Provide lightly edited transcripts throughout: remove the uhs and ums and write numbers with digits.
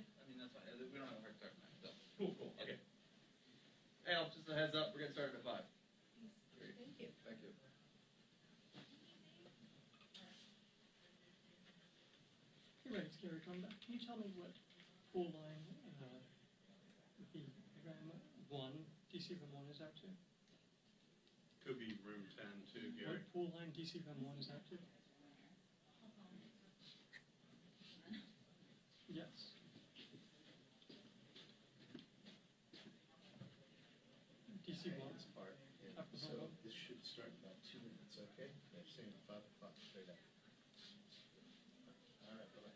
I mean, that's fine. We don't have a hard start time. So. Cool. Okay. Hey, just a heads up. We're getting started at 5. Thank you. Thank you. Hey, right, it's Gary coming back. Can you tell me what pool line the RAM 1, DC RAM 1 is out to? Could be room 10 too, Gary. What pool line DC RAM 1 is out to? Yes. DC 1. Yeah. So this should start in about 2 minutes, okay? They're saying 5 o'clock straight up. All right, bye-bye.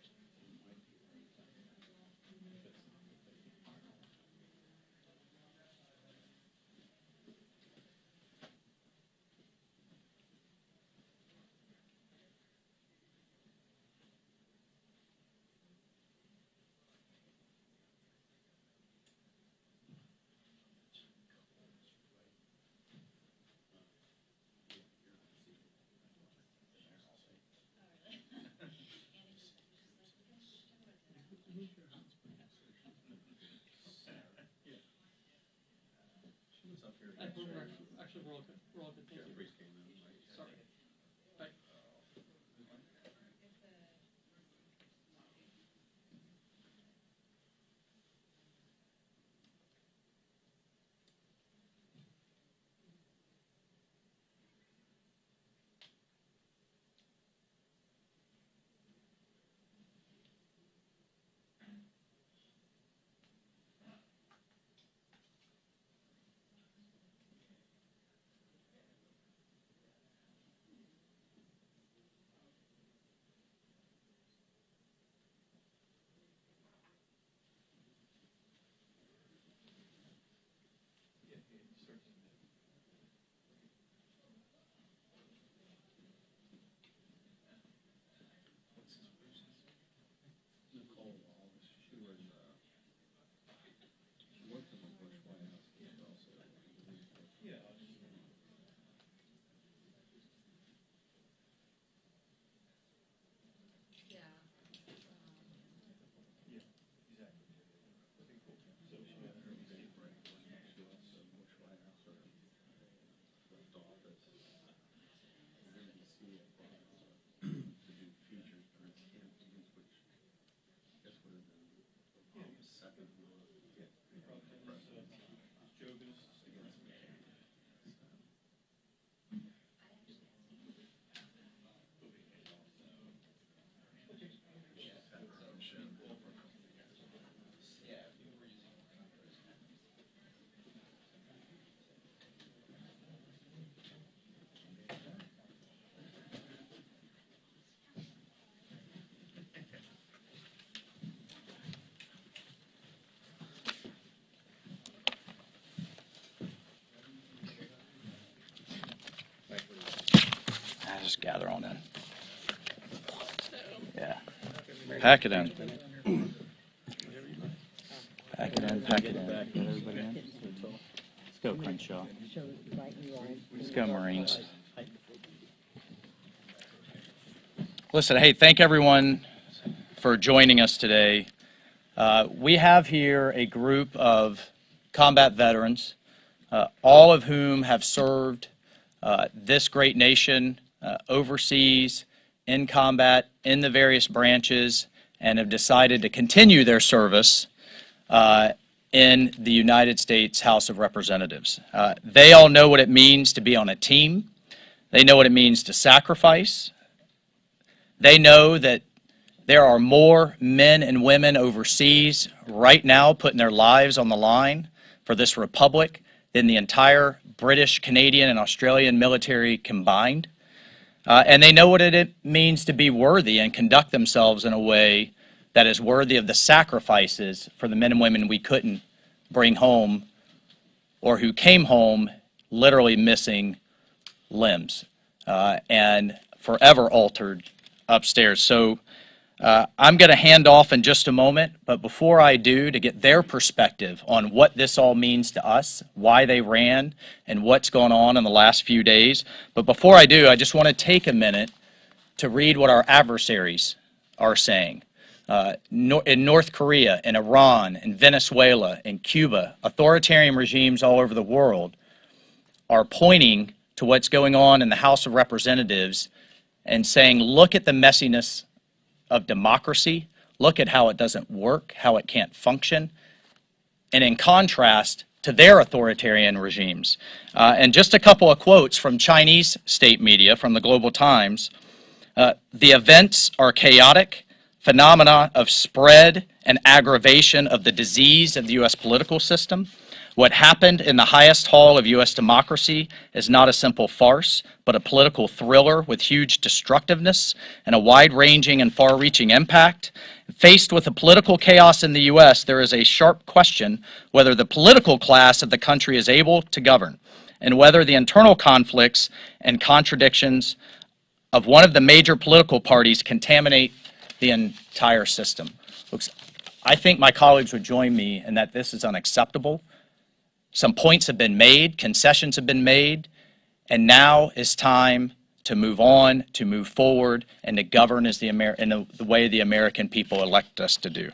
Actually, we're all good. We're all good. Thank you. Sorry. Bye. Just gather on in. Yeah. Pack it in. Pack it in, pack it in. Let's go, Crenshaw. Let's go, Marines. Listen, hey, thank everyone for joining us today. We have here a group of combat veterans, all of whom have served this great nation overseas, in combat, in the various branches, and have decided to continue their service in the United States House of Representatives. They all know what it means to be on a team. They know what it means to sacrifice. They know that there are more men and women overseas right now putting their lives on the line for this republic than the entire British, Canadian, and Australian military combined. And they know what it means to be worthy and conduct themselves in a way that is worthy of the sacrifices for the men and women we couldn't bring home or who came home literally missing limbs and forever altered upstairs. So I'm going to hand off in just a moment, but before I do, to get their perspective on what this all means to us, why they ran, and what's going on in the last few days. But before I do, I just want to take a minute to read what our adversaries are saying. in North Korea, in Iran, in Venezuela, in Cuba, authoritarian regimes all over the world are pointing to what's going on in the House of Representatives and saying, look at the messiness of democracy, look at how it doesn't work, how it can't function, and in contrast to their authoritarian regimes. And just a couple of quotes from Chinese state media, from the Global Times. The events are chaotic, phenomena of spread and aggravation of the disease of the U.S. political system. What happened in the highest hall of U.S. democracy is not a simple farce, but a political thriller with huge destructiveness and a wide-ranging and far-reaching impact. Faced with the political chaos in the U.S., there is a sharp question whether the political class of the country is able to govern, and whether the internal conflicts and contradictions of one of the major political parties contaminate the entire system. Folks, I think my colleagues would join me in that this is unacceptable. Some points have been made, concessions have been made, and now is time to move on, to move forward, and to govern as in the way the American people elect us to do.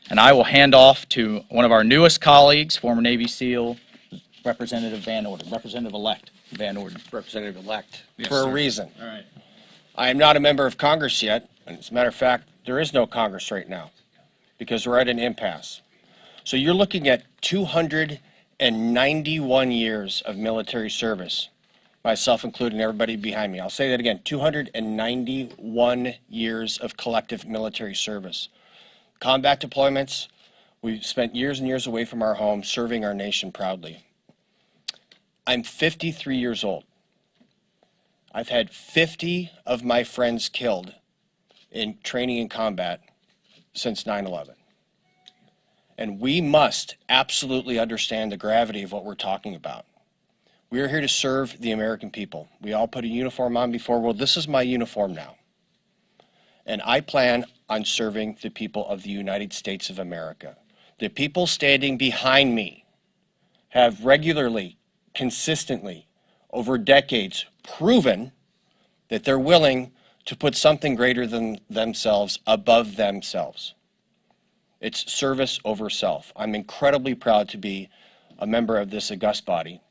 And I will hand off to one of our newest colleagues, former Navy SEAL, Representative Van Orden, Representative-elect Van Orden. Representative-elect, Yes, for sir. a reason. All right. I am not a member of Congress yet, and as a matter of fact, there is no Congress right now, because we're at an impasse. So you're looking at 291 years of military service, myself including everybody behind me. I'll say that again, 291 years of collective military service. Combat deployments, we've spent years and years away from our home, serving our nation proudly. I'm 53 years old. I've had 50 of my friends killed in training in combat since 9/11. And we must absolutely understand the gravity of what we're talking about. We are here to serve the American people. We all put a uniform on before. Well, this is my uniform now. And I plan on serving the people of the United States of America. The people standing behind me have regularly, consistently, over decades, proven that they're willing to put something greater than themselves above themselves. It's service over self. I'm incredibly proud to be a member of this august body,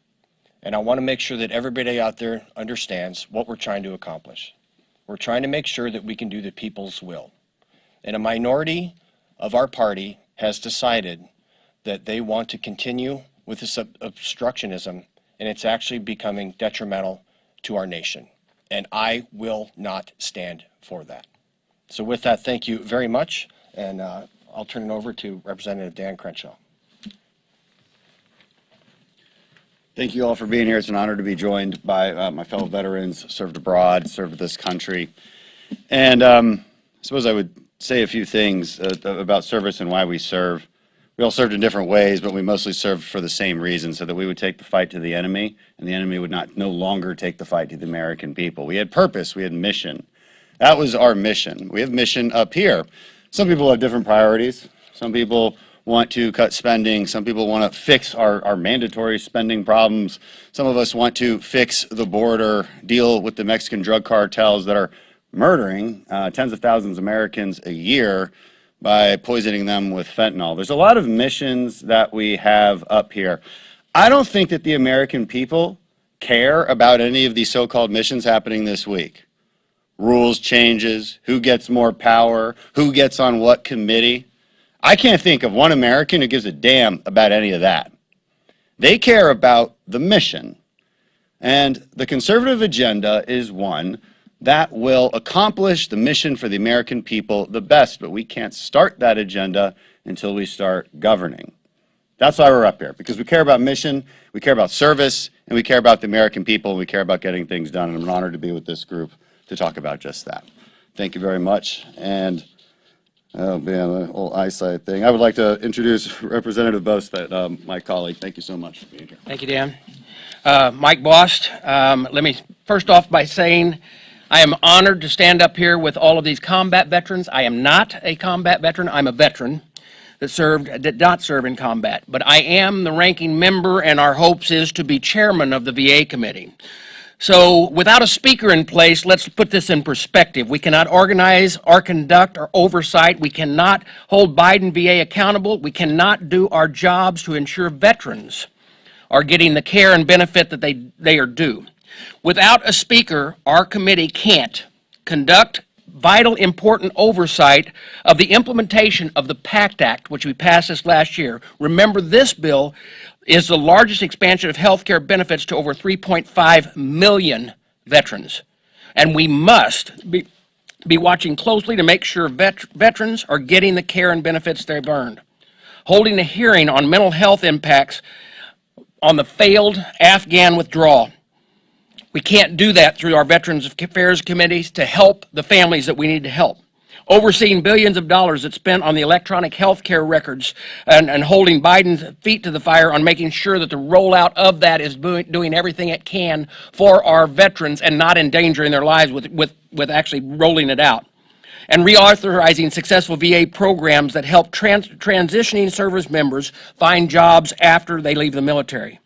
and I want to make sure that everybody out there understands what we're trying to accomplish. We're trying to make sure that we can do the people's will. And a minority of our party has decided that they want to continue with this obstructionism, and it's actually becoming detrimental to our nation. And I will not stand for that. So with that, thank you very much, and I'll turn it over to Representative Dan Crenshaw. Thank you all for being here. It's an honor to be joined by my fellow veterans, served abroad, served this country. And I suppose I would say a few things about service and why we serve. We all served in different ways, but we mostly served for the same reason, so that we would take the fight to the enemy, and the enemy would no longer take the fight to the American people. We had purpose, we had mission. That was our mission. We have mission up here. Some people have different priorities. Some people want to cut spending. Some people want to fix our mandatory spending problems. Some of us want to fix the border, deal with the Mexican drug cartels that are murdering tens of thousands of Americans a year by poisoning them with fentanyl. There's a lot of missions that we have up here. I don't think that the American people care about any of these so-called missions happening this week. Rules changes, who gets more power, who gets on what committee. I can't think of one American who gives a damn about any of that. They care about the mission. And the conservative agenda is one that will accomplish the mission for the American people the best, but we can't start that agenda until we start governing. That's why we're up here, because we care about mission, we care about service, and we care about the American people, and we care about getting things done, and I'm honored to be with this group to talk about just that. Thank you very much, and oh man, the whole eyesight thing. I would like to introduce Representative Bost, my colleague. Thank you so much for being here. Thank you, Dan. Mike Waltz, let me first off by saying I am honored to stand up here with all of these combat veterans. I am not a combat veteran. I'm a veteran that did not serve in combat. But I am the ranking member, and our hopes is to be chairman of the VA committee. So without a speaker in place, let's put this in perspective. We cannot organize or conduct or oversight. We cannot hold Biden VA accountable. We cannot do our jobs to ensure veterans are getting the care and benefit that they are due. Without a speaker, our committee can't conduct vital, important oversight of the implementation of the PACT Act, which we passed this last year. Remember, this bill is the largest expansion of health care benefits to over 3.5 million veterans. And we must be watching closely to make sure veterans are getting the care and benefits they've earned. Holding a hearing on mental health impacts on the failed Afghan withdrawal. We can't do that through our Veterans Affairs committees to help the families that we need to help. Overseeing billions of dollars that's spent on the electronic health care records and holding Biden's feet to the fire on making sure that the rollout of that is doing everything it can for our veterans and not endangering their lives with actually rolling it out. And reauthorizing successful VA programs that help transitioning service members find jobs after they leave the military.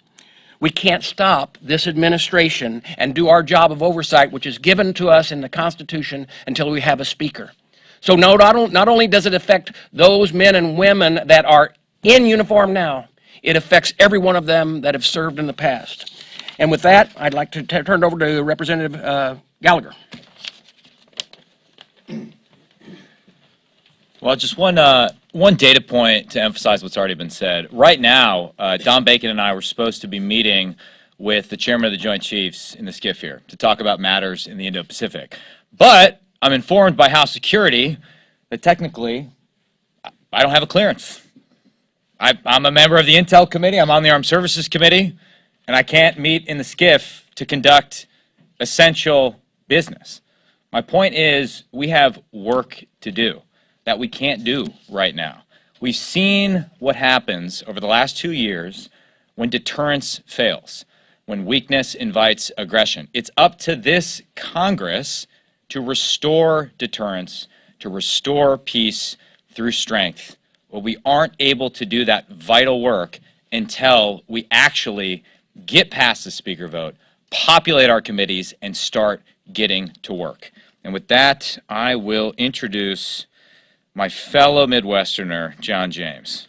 We can't stop this administration and do our job of oversight, which is given to us in the Constitution, until we have a speaker. So not only does it affect those men and women that are in uniform now, it affects every one of them that have served in the past. And with that, I'd like to turn it over to Representative Gallagher. Well, just one data point to emphasize what's already been said. Right now, Don Bacon and I were supposed to be meeting with the chairman of the Joint Chiefs in the SCIF here to talk about matters in the Indo-Pacific. But I'm informed by House Security that technically I don't have a clearance. I'm a member of the Intel Committee, I'm on the Armed Services Committee, and I can't meet in the SCIF to conduct essential business. My point is, we have work to do that we can't do right now. We've seen what happens over the last 2 years when deterrence fails, when weakness invites aggression. It's up to this Congress to restore deterrence, to restore peace through strength. Well, we aren't able to do that vital work until we actually get past the speaker vote, populate our committees, and start getting to work. And with that, I will introduce my fellow Midwesterner, John James.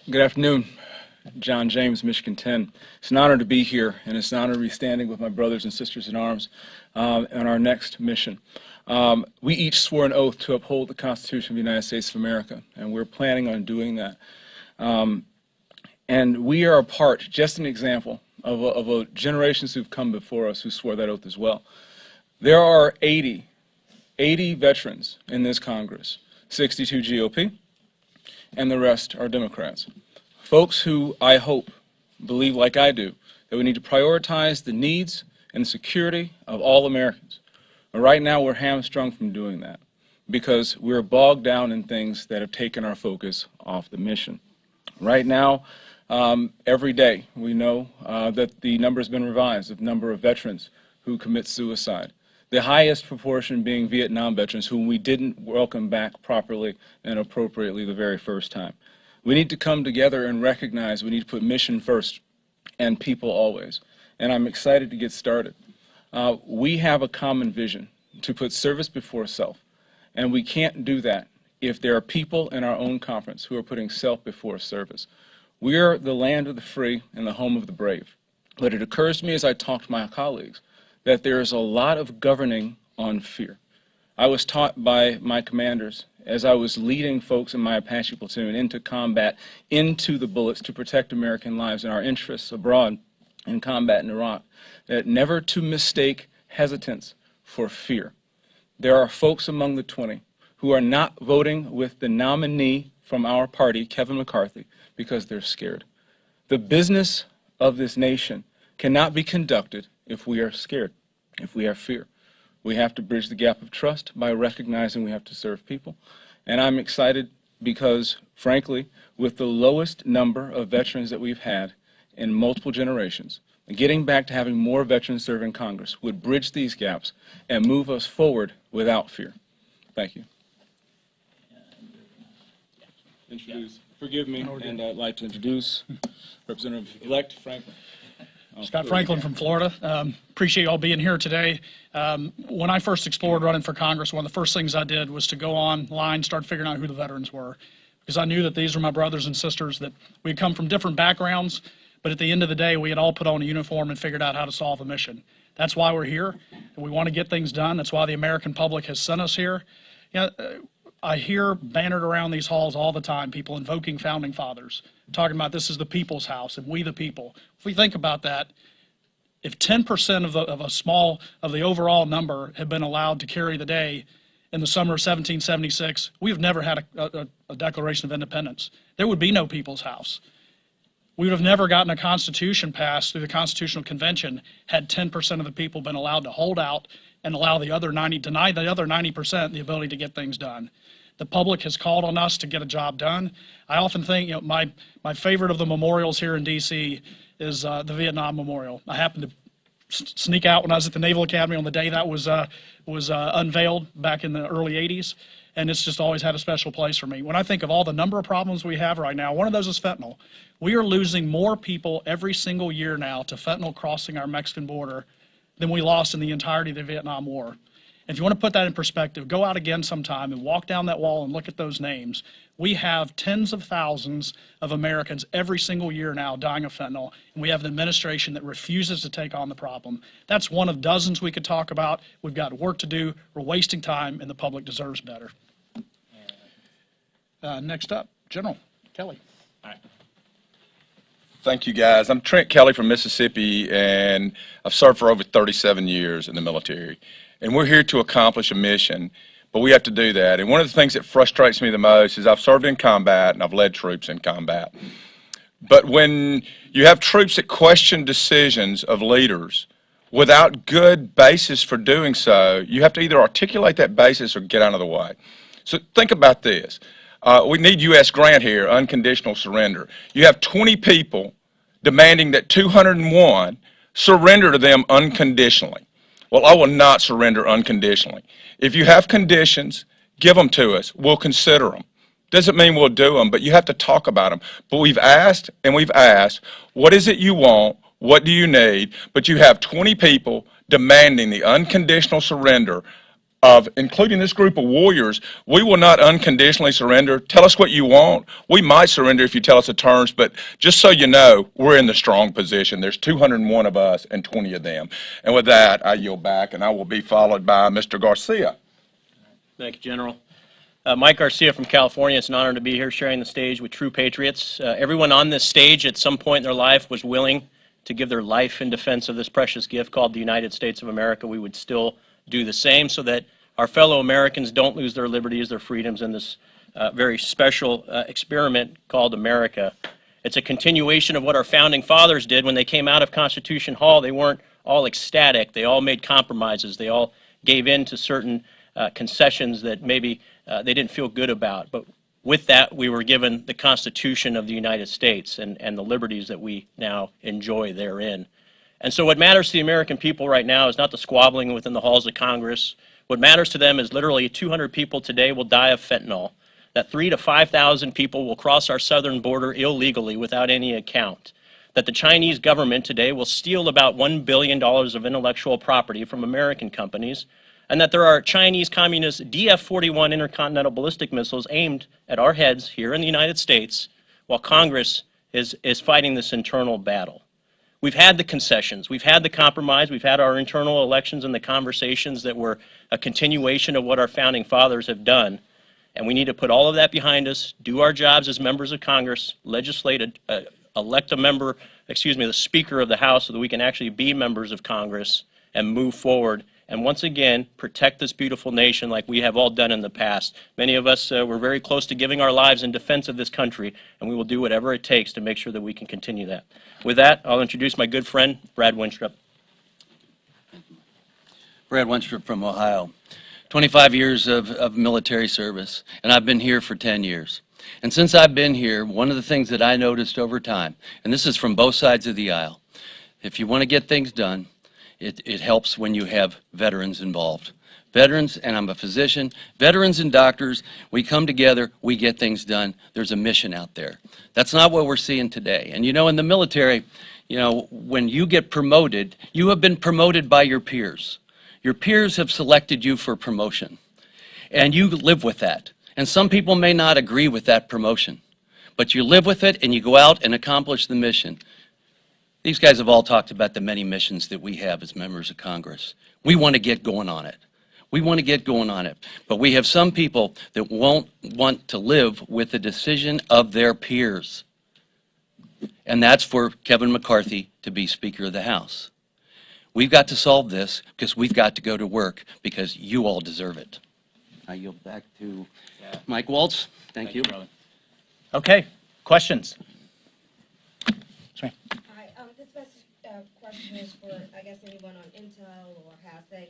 Good afternoon. John James, Michigan 10. It's an honor to be here, and it's an honor to be standing with my brothers and sisters in arms on our next mission. We each swore an oath to uphold the Constitution of the United States of America, and we're planning on doing that. And we are a part, just an example, of generations who've come before us who swore that oath as well. There are 80 veterans in this Congress, 62 GOP, and the rest are Democrats. Folks who, I hope, believe like I do, that we need to prioritize the needs and the security of all Americans. But right now we're hamstrung from doing that because we're bogged down in things that have taken our focus off the mission. Right now, every day we know that the number has been revised of the number of veterans who commit suicide. The highest proportion being Vietnam veterans whom we didn't welcome back properly and appropriately the very first time. We need to come together and recognize we need to put mission first and people always. And I'm excited to get started. We have a common vision to put service before self. And we can't do that if there are people in our own conference who are putting self before service. We're the land of the free and the home of the brave. But it occurs to me as I talk to my colleagues that there is a lot of governing on fear. I was taught by my commanders as I was leading folks in my Apache platoon into combat, into the bullets to protect American lives and our interests abroad in combat in Iraq, that never to mistake hesitance for fear. There are folks among the 20 who are not voting with the nominee from our party, Kevin McCarthy, because they're scared. The business of this nation cannot be conducted if we are scared, if we have fear. We have to bridge the gap of trust by recognizing we have to serve people. And I'm excited because, frankly, with the lowest number of veterans that we've had in multiple generations, getting back to having more veterans serve in Congress would bridge these gaps and move us forward without fear. Thank you. Introduce forgive me, and I'd like to introduce Representative-elect Franklin. Scott Franklin from Florida. Appreciate you all being here today. When I first explored running for Congress, one of the first things I did was to go online, start figuring out who the veterans were, because I knew that these were my brothers and sisters, that we had come from different backgrounds, but at the end of the day, we had all put on a uniform and figured out how to solve a mission. That's why we're here, and we want to get things done. That's why the American public has sent us here. I hear bannered around these halls all the time, people invoking founding fathers, talking about this is the people's house and we the people. If we think about that, if 10% of the overall number had been allowed to carry the day in the summer of 1776, we have never had a Declaration of Independence. There would be no people's house. We would have never gotten a constitution passed through the Constitutional Convention had 10% of the people been allowed to hold out and allow the other 90%, deny the other 90% the ability to get things done. The public has called on us to get a job done. I often think, my favorite of the memorials here in D.C. is the Vietnam Memorial. I happened to sneak out when I was at the Naval Academy on the day that was unveiled back in the early 80s, and it's just always had a special place for me. When I think of all the number of problems we have right now, one of those is fentanyl. We are losing more people every single year now to fentanyl crossing our Mexican border than we lost in the entirety of the Vietnam War. If you want to put that in perspective, go out again sometime and walk down that wall and look at those names. We have tens of thousands of Americans every single year now dying of fentanyl, and we have an administration that refuses to take on the problem. That's one of dozens we could talk about. We've got work to do. We're wasting time, and the public deserves better. Next up, General Kelly. All right. Thank you, guys. I'm Trent Kelly from Mississippi, and I've served for over 37 years in the military. And we're here to accomplish a mission, but we have to do that. And one of the things that frustrates me the most is I've served in combat and I've led troops in combat. But when you have troops that question decisions of leaders without good basis for doing so, you have to either articulate that basis or get out of the way. So think about this. We need U.S. grant here, unconditional surrender. You have 20 people demanding that 201 surrender to them unconditionally. Well, I will not surrender unconditionally. If you have conditions, give them to us. We'll consider them. Doesn't mean we'll do them, but you have to talk about them. But we've asked and we've asked, what is it you want? What do you need? But you have 20 people demanding the unconditional surrender of, including this group of warriors. We will not unconditionally surrender. Tell us what you want. We might surrender if you tell us the terms, but just so you know, we're in the strong position. There's 201 of us and 20 of them. And with that, I yield back, and I will be followed by Mr. Garcia. Thank you, General. Mike Garcia from California. It's an honor to be here sharing the stage with true patriots. Everyone on this stage at some point in their life was willing to give their life in defense of this precious gift called the United States of America. We would still do the same so that our fellow Americans don't lose their liberties, their freedoms in this very special experiment called America. It's a continuation of what our founding fathers did when they came out of Constitution Hall. They weren't all ecstatic. They all made compromises. They all gave in to certain concessions that maybe they didn't feel good about. But with that, we were given the Constitution of the United States and the liberties that we now enjoy therein. And so what matters to the American people right now is not the squabbling within the halls of Congress. What matters to them is literally 200 people today will die of fentanyl, that 3,000 to 5,000 people will cross our southern border illegally without any account, that the Chinese government today will steal about $1 billion of intellectual property from American companies, and that there are Chinese communist DF-41 intercontinental ballistic missiles aimed at our heads here in the United States while Congress is fighting this internal battle. We've had the concessions, we've had the compromise, we've had our internal elections and the conversations that were a continuation of what our founding fathers have done. And we need to put all of that behind us, do our jobs as members of Congress, legislate, elect a member, the Speaker of the House so that we can actually be members of Congress and move forward. And once again, protect this beautiful nation like we have all done in the past. Many of us were very close to giving our lives in defense of this country, and we will do whatever it takes to make sure that we can continue that. With that, I'll introduce my good friend, Brad Wenstrup. Brad Wenstrup from Ohio. 25 years of military service, and I've been here for 10 years. And since I've been here, one of the things that I noticed over time, and this is from both sides of the aisle, if you want to get things done, it helps when you have veterans involved. Veterans, and I'm a physician, veterans and doctors, we come together, we get things done. There's a mission out there. That's not what we're seeing today. And you know, in the military, you know, when you get promoted, you have been promoted by your peers. Your peers have selected you for promotion, and you live with that. And some people may not agree with that promotion, but you live with it and you go out and accomplish the mission. These guys have all talked about the many missions that we have as members of Congress. We want to get going on it. We want to get going on it. But we have some people that won't want to live with the decision of their peers. And that's for Kevin McCarthy to be Speaker of the House. We've got to solve this because we've got to go to work because you all deserve it. I yield back to Mike Waltz. Thank you. Brother. Okay, questions? Sorry. Hi, this question is for, I guess, anyone on Intel or HASA.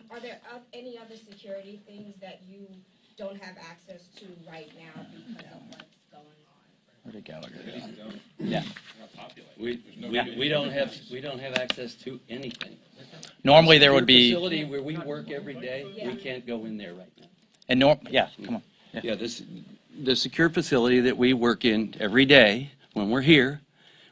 Are there any other security things that you don't have access to right now because of what's going on? Where did Gallagher go? Yeah. We don't have access to anything. Normally there would be. Facility where we work every day, we can't go in there right now. And yeah, come on. Yeah, the secure facility that we work in every day when we're here,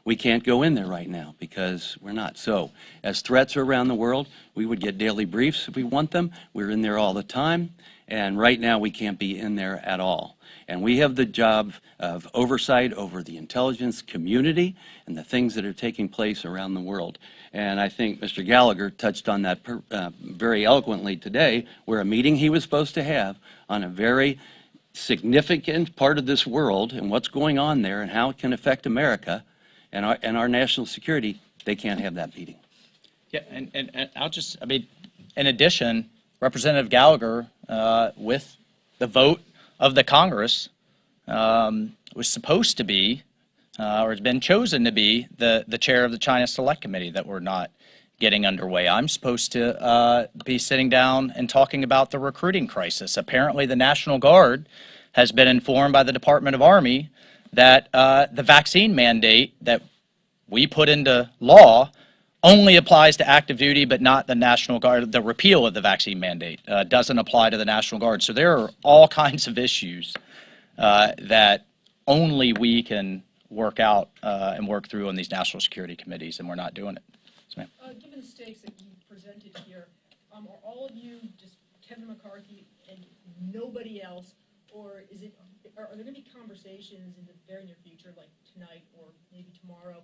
we can't go in there right now because we're not. So as threats are around the world, we would get daily briefs if we want them. We're in there all the time. And right now we can't be in there at all. And we have the job of oversight over the intelligence community and the things that are taking place around the world. And I think Mr. Gallagher touched on that very eloquently today, where a meeting he was supposed to have on a very significant part of this world and what's going on there and how it can affect America and our national security, they can't have that meeting. Yeah, and I'll just, I mean, in addition, Representative Gallagher, with the vote of the Congress, was supposed to be, or has been chosen to be, the chair of the China Select Committee that we're not getting underway. I'm supposed to be sitting down and talking about the recruiting crisis. Apparently, the National Guard has been informed by the Department of Army that the vaccine mandate that we put into law only applies to active duty, but not the National Guard. The repeal of the vaccine mandate doesn't apply to the National Guard. So there are all kinds of issues that only we can work out and work through on these national security committees, and we're not doing it. Yes, given the stakes that you presented here, are all of you just Kevin McCarthy and nobody else, or is it? Are there going to be conversations in the very near future, like tonight or maybe tomorrow,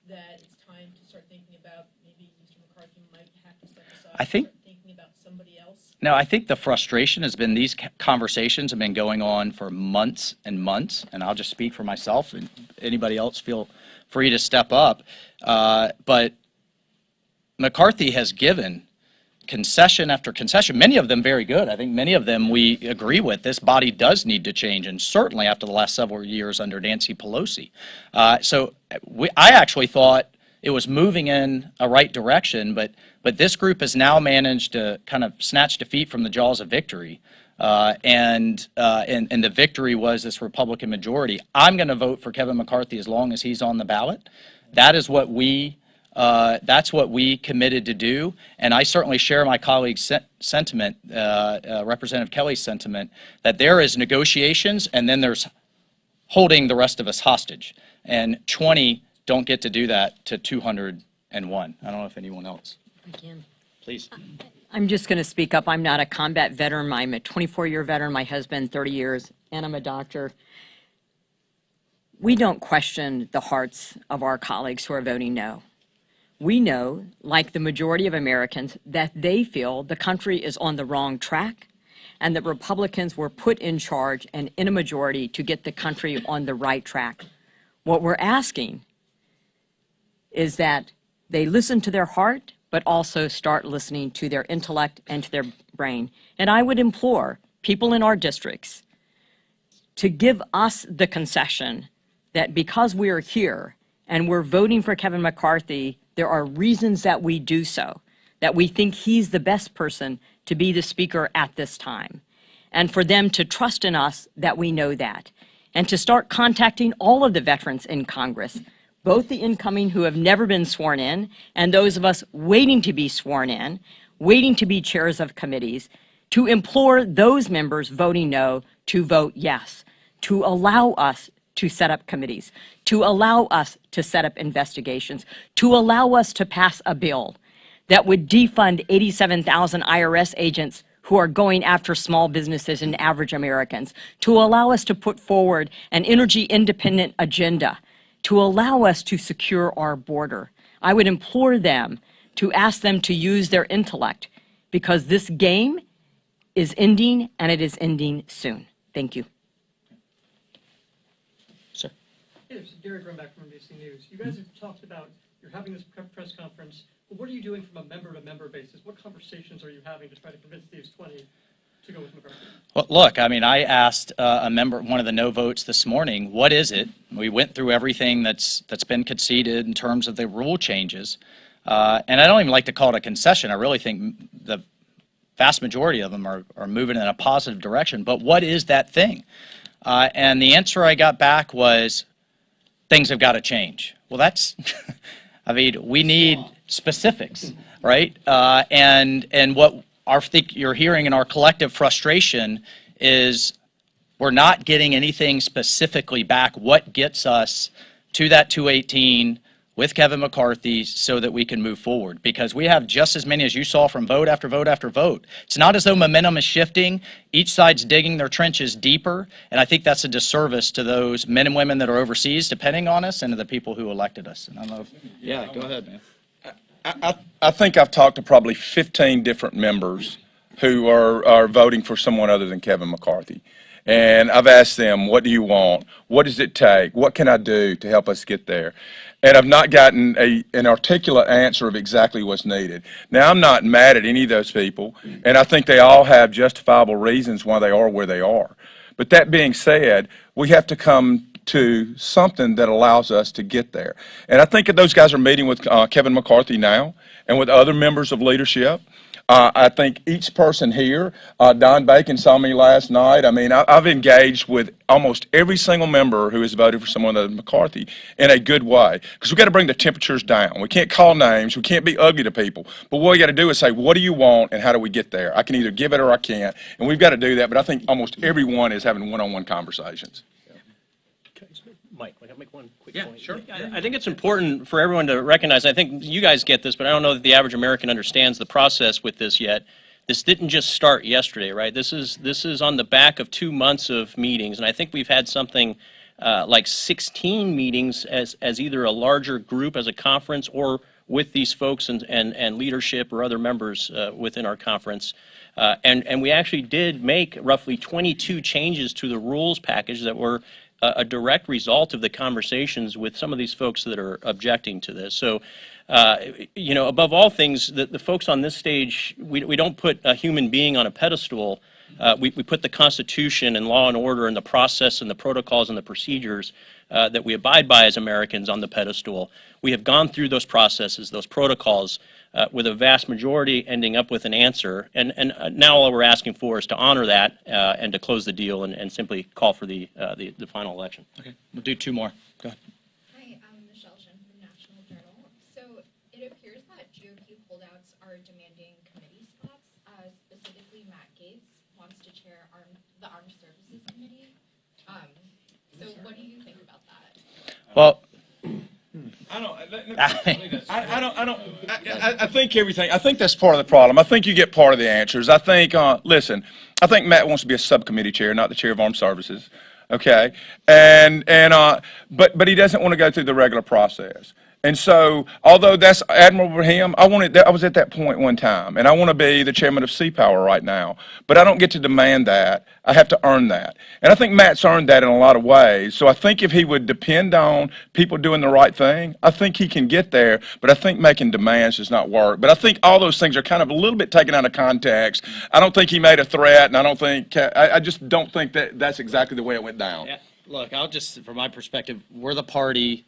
that it's time to start thinking about maybe Mr. McCarthy might have to step aside and start thinking about somebody else? No, I think the frustration has been these conversations have been going on for months and months, and I'll just speak for myself, and anybody else feel free to step up. But McCarthy has given concession after concession, many of them very good. I think many of them we agree with. This body does need to change, and certainly after the last several years under Nancy Pelosi. So I actually thought it was moving in a right direction, but this group has now managed to kind of snatch defeat from the jaws of victory. And the victory was this Republican majority. I'm going to vote for Kevin McCarthy as long as he's on the ballot. That is what that's what we committed to do, and I certainly share my colleague's sentiment, Representative Kelly's sentiment, that there is negotiations and then there's holding the rest of us hostage. And 20 don't get to do that to 201. I don't know if anyone else. I can. Please. I'm just going to speak up. I'm not a combat veteran. I'm a 24-year veteran. My husband, 30 years, and I'm a doctor. We don't question the hearts of our colleagues who are voting no. We know, like the majority of Americans, that they feel the country is on the wrong track and that Republicans were put in charge and in a majority to get the country on the right track. What we're asking is that they listen to their heart, but also start listening to their intellect and to their brain. And I would implore people in our districts to give us the concession that because we are here and we're voting for Kevin McCarthy, there are reasons that we do so, that we think he's the best person to be the speaker at this time. And for them to trust in us that we know that. And to start contacting all of the veterans in Congress, both the incoming who have never been sworn in and those of us waiting to be sworn in, waiting to be chairs of committees, to implore those members voting no to vote yes, to allow us to set up committees, to allow us to set up investigations, to allow us to pass a bill that would defund 87,000 IRS agents who are going after small businesses and average Americans, to allow us to put forward an energy independent agenda, to allow us to secure our border. I would implore them to ask them to use their intellect, because this game is ending, and it is ending soon. Thank you. Sir. Hey, this is Derrick Van Orden from NBC News. You guys have talked about, you're having this press conference, but what are you doing from a member-to-member basis? What conversations are you having to try to convince these 20 to go with McCarthy? Well, look, I mean, I asked a member, one of the no votes this morning, what is it? We went through everything that's been conceded in terms of the rule changes. And I don't even like to call it a concession. I really think the vast majority of them are moving in a positive direction. But what is that thing? And the answer I got back was, things have got to change. Well, that's, I mean, we need specifics, right? And what I think you're hearing in our collective frustration is we're not getting anything specifically back. What gets us to that 218 with Kevin McCarthy so that we can move forward? Because we have just as many as you saw from vote after vote after vote. It's not as though momentum is shifting. Each side's digging their trenches deeper, and I think that's a disservice to those men and women that are overseas depending on us and to the people who elected us. And I don't know if, yeah, go ahead, man. I think I've talked to probably 15 different members who are voting for someone other than Kevin McCarthy. And I've asked them, what do you want? What does it take? What can I do to help us get there? And I've not gotten an articulate answer of exactly what's needed. Now, I'm not mad at any of those people, and I think they all have justifiable reasons why they are where they are. But that being said, we have to come to something that allows us to get there. And I think that those guys are meeting with Kevin McCarthy now and with other members of leadership. I think each person here, Don Bacon saw me last night. I mean, I've engaged with almost every single member who has voted for someone other than McCarthy in a good way, because we've got to bring the temperatures down. We can't call names. We can't be ugly to people. But what we got to do is say, what do you want and how do we get there? I can either give it or I can't. And we've got to do that. But I think almost everyone is having one-on-one conversations. Mike, I can make one quick Yeah, point. sure. I think it's important for everyone to recognize, I think you guys get this, but I don't know that the average American understands the process with this yet. This didn't just start yesterday, right? This is on the back of 2 months of meetings, and I think we've had something like 16 meetings as either a larger group as a conference or with these folks and leadership or other members within our conference. And we actually did make roughly 22 changes to the rules package that were a direct result of the conversations with some of these folks that are objecting to this. So, you know, above all things, the folks on this stage, we don't put a human being on a pedestal. We put the Constitution and law and order and the process and the protocols and the procedures that we abide by as Americans on the pedestal. We have gone through those processes, those protocols, with a vast majority ending up with an answer. And now all we're asking for is to honor that and to close the deal and simply call for the final election. Okay, we'll do two more. Go ahead. Hi, I'm Michelle Shen from National Journal. So it appears that GOP holdouts are demanding committee spots. Specifically, Matt Gaetz wants to chair the Armed Services Committee. So what do you think about that? Well, I think that's part of the problem. I think you get part of the answers. I think, listen, I think Matt wants to be a subcommittee chair, not the chair of Armed Services. Okay, but he doesn't want to go through the regular process. And so, although that's admirable for him, I was at that point one time, and I want to be the chairman of Sea Power right now. But I don't get to demand that. I have to earn that. And I think Matt's earned that in a lot of ways. So I think if he would depend on people doing the right thing, I think he can get there. But I think making demands does not work. But I think all those things are kind of a little bit taken out of context. I don't think he made a threat, and I just don't think that that's exactly the way it went down. Yeah, look, from my perspective, we're the party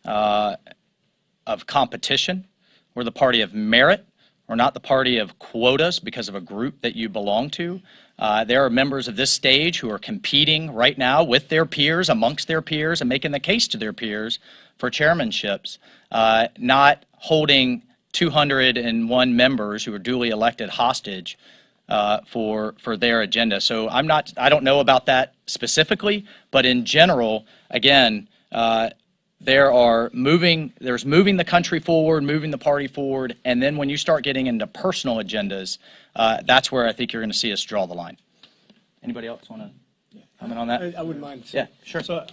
of competition. We're the party of merit. We're not the party of quotas because of a group that you belong to. There are members of this stage who are competing right now with their peers, amongst their peers, and making the case to their peers for chairmanships, not holding 201 members who are duly elected hostage for their agenda. So I don't know about that specifically, but in general, again, there's moving the country forward, moving the party forward, and then when you start getting into personal agendas, that's where I think you're going to see us draw the line. Anybody else want to comment on that? I wouldn't mind. Yeah, sure. So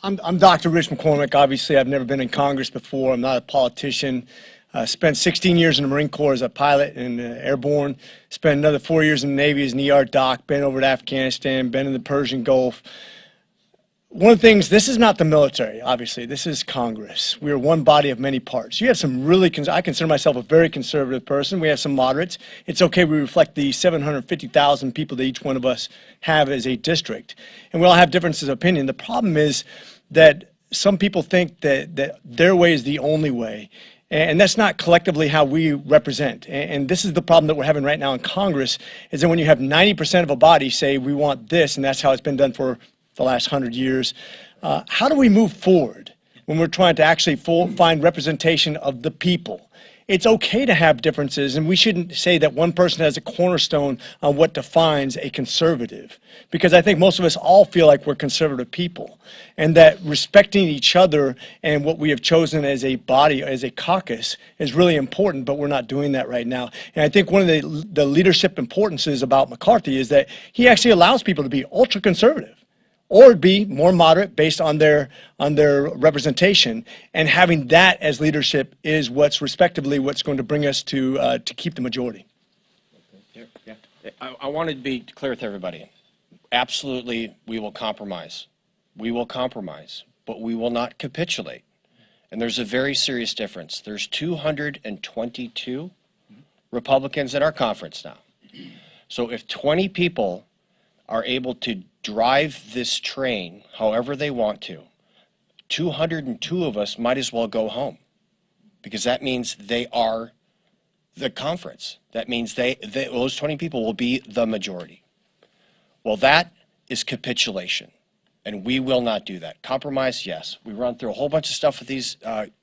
I'm Dr. Rich McCormick. Obviously, I've never been in Congress before. I'm not a politician. Spent 16 years in the Marine Corps as a pilot and airborne. Spent another 4 years in the Navy as an ER doc. Been over to Afghanistan. Been in the Persian Gulf. One of the things, this is not the military, obviously. This is Congress. We are one body of many parts. You have some really, I consider myself a very conservative person. We have some moderates. It's okay we reflect the 750,000 people that each one of us have as a district. And we all have differences of opinion. The problem is that some people think that their way is the only way. And that's not collectively how we represent. And this is the problem that we're having right now in Congress, is that when you have 90% of a body say we want this, and that's how it's been done for the last 100 years. How do we move forward when we're trying to actually find representation of the people? It's okay to have differences, and we shouldn't say that one person has a cornerstone on what defines a conservative, because I think most of us all feel like we're conservative people, and that respecting each other and what we have chosen as a body, as a caucus, is really important, but we're not doing that right now. And I think one of the leadership importances about McCarthy is that he actually allows people to be ultra-conservative, or be more moderate based on their representation, and having that as leadership is what's going to bring us to keep the majority. Yeah. I wanted to be clear with everybody. Absolutely, we will compromise. We will compromise, but we will not capitulate. And there's a very serious difference. There's 222 Republicans in our conference now. So if 20 people are able to drive this train however they want to, 202 of us might as well go home, because that means they are the conference. That means those 20 people will be the majority. Well, that is capitulation, and we will not do that. Compromise, yes. We run through a whole bunch of stuff with these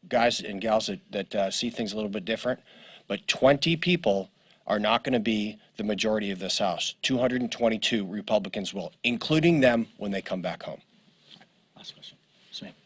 guys and gals that see things a little bit different, but 20 people are not going to be the majority of this House. 222 Republicans will, including them when they come back home. Last question. Samantha.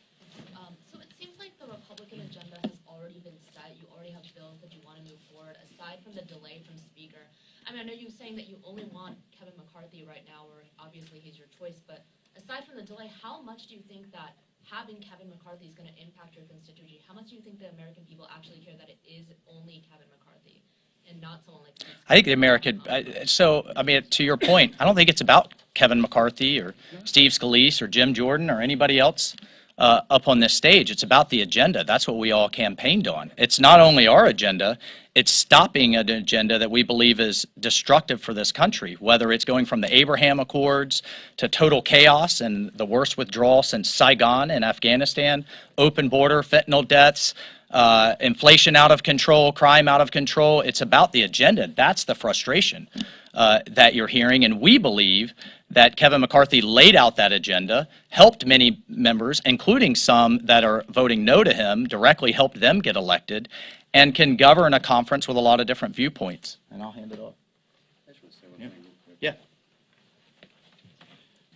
So it seems like the Republican agenda has already been set. You already have bills that you want to move forward, aside from the delay from Speaker. I mean, I know you're saying that you only want Kevin McCarthy right now, or obviously he's your choice, but aside from the delay, how much do you think that having Kevin McCarthy is going to impact your constituency? How much do you think the American people actually care that it is only Kevin McCarthy and not someone like Steve? I think the American, to your point, I don't think it's about Kevin McCarthy or Steve Scalise or Jim Jordan or anybody else up on this stage. It's about the agenda. That's what we all campaigned on. It's not only our agenda, it's stopping an agenda that we believe is destructive for this country, whether it's going from the Abraham Accords to total chaos and the worst withdrawal since Saigon in Afghanistan, open border, fentanyl deaths, inflation out of control, crime out of control. It's about the agenda. That's the frustration that you're hearing. And we believe that Kevin McCarthy laid out that agenda, helped many members, including some that are voting no to him, directly helped them get elected, and can govern a conference with a lot of different viewpoints. And I'll hand it off. Yeah.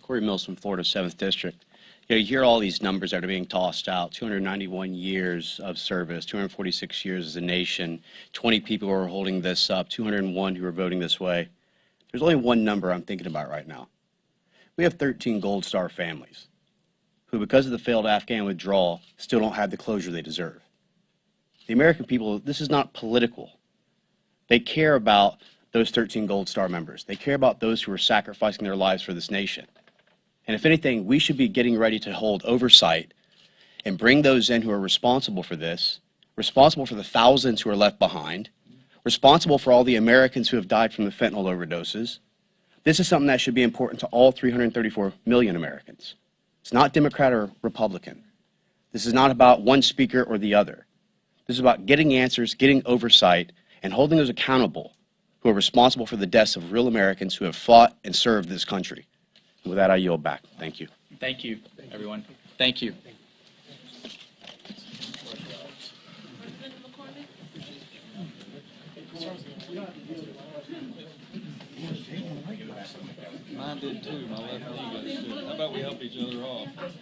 Corey Mills from Florida, 7th District. You hear all these numbers that are being tossed out, 291 years of service, 246 years as a nation, 20 people who are holding this up, 201 who are voting this way. There's only one number I'm thinking about right now. We have 13 Gold Star families who, because of the failed Afghan withdrawal, still don't have the closure they deserve. The American people, this is not political. They care about those 13 Gold Star members. They care about those who are sacrificing their lives for this nation. And if anything, we should be getting ready to hold oversight and bring those in who are responsible for this, responsible for the thousands who are left behind, responsible for all the Americans who have died from the fentanyl overdoses. This is something that should be important to all 334 million Americans. It's not Democrat or Republican. This is not about one speaker or the other. This is about getting answers, getting oversight, and holding those accountable who are responsible for the deaths of real Americans who have fought and served this country. And with that, I yield back. Thank you. Thank you, everyone. Thank you. each other off.